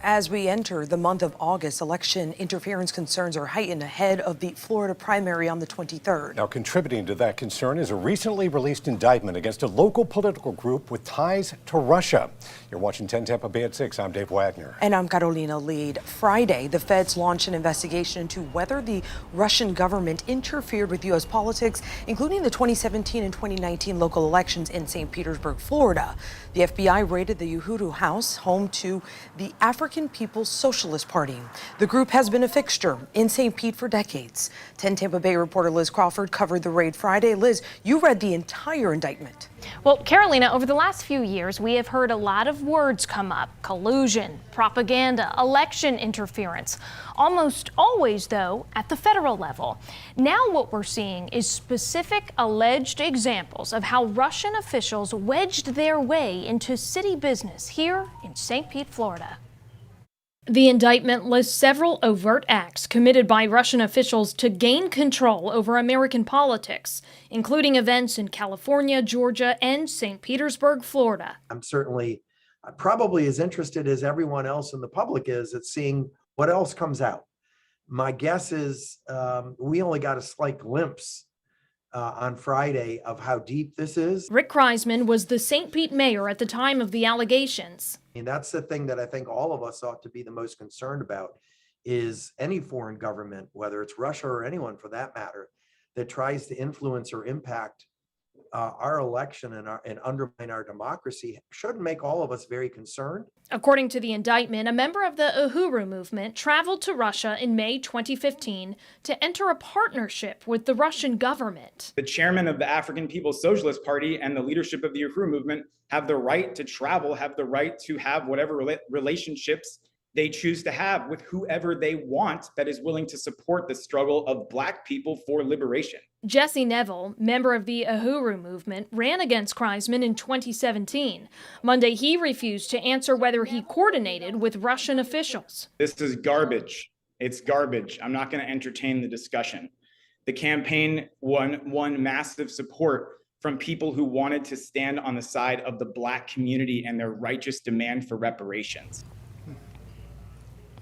As we enter the month of August, election interference concerns are heightened ahead of the Florida primary on the 23rd. Now, contributing to that concern is a recently released indictment against a local political group with ties to Russia. You're watching 10 Tampa Bay at 6. I'm Dave Wagner. And I'm Carolina Lead. Friday, the feds launched an investigation into whether the Russian government interfered with U.S. politics, including the 2017 and 2019 local elections in St. Petersburg, Florida. The FBI raided the Uhuru House, home to the African People's Socialist Party. The group has been a fixture in St. Pete for decades. 10 Tampa Bay reporter Liz Crawford covered the raid Friday. Liz, you read the entire indictment. Well, Carolina, over the last few years, we have heard a lot of words come up: collusion, propaganda, election interference. Almost always, though, at the federal level. Now what we're seeing is specific alleged examples of how Russian officials wedged their way into city business here in St. Pete, Florida. The indictment lists several overt acts committed by Russian officials to gain control over American politics, including events in California, Georgia, and St. Petersburg, Florida. I'm certainly probably as interested as everyone else in the public is at seeing what else comes out. My guess is we only got a slight glimpse on Friday of how deep this is. Rick Kriseman was the St. Pete mayor at the time of the allegations. And that's the thing that I think all of us ought to be the most concerned about, is any foreign government, whether it's Russia or anyone for that matter, that tries to influence or impact our election and undermine our democracy should make all of us very concerned. According to the indictment, a member of the Uhuru movement traveled to Russia in May 2015 to enter a partnership with the Russian government. The chairman of the African People's Socialist Party and the leadership of the Uhuru movement have the right to travel, have the right to have whatever relationships they choose to have with whoever they want that is willing to support the struggle of Black people for liberation. Jesse Neville, member of the Uhuru movement, ran against Kriseman in 2017. Monday, he refused to answer whether he coordinated with Russian officials. This is garbage. It's garbage. I'm not going to entertain the discussion. The campaign won massive support from people who wanted to stand on the side of the Black community and their righteous demand for reparations.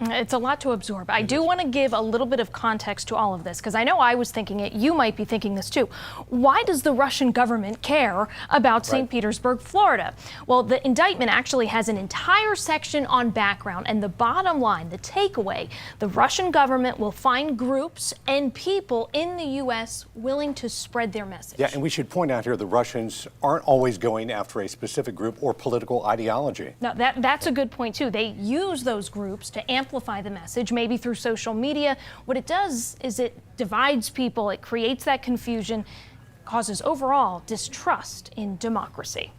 It's a lot to absorb. I do want to give a little bit of context to all of this, because I know I was thinking it. You might be thinking this too. Why does the Russian government care about St. Petersburg, Florida? Well, the indictment actually has an entire section on background, and the bottom line, the takeaway, the Russian government will find groups and people in the U.S. willing to spread their message. Yeah, and we should point out here the Russians aren't always going after a specific group or political ideology. No, that's a good point too. They use those groups to amplify the message, maybe through social media. What it does is it divides people, it creates that confusion, causes overall distrust in democracy.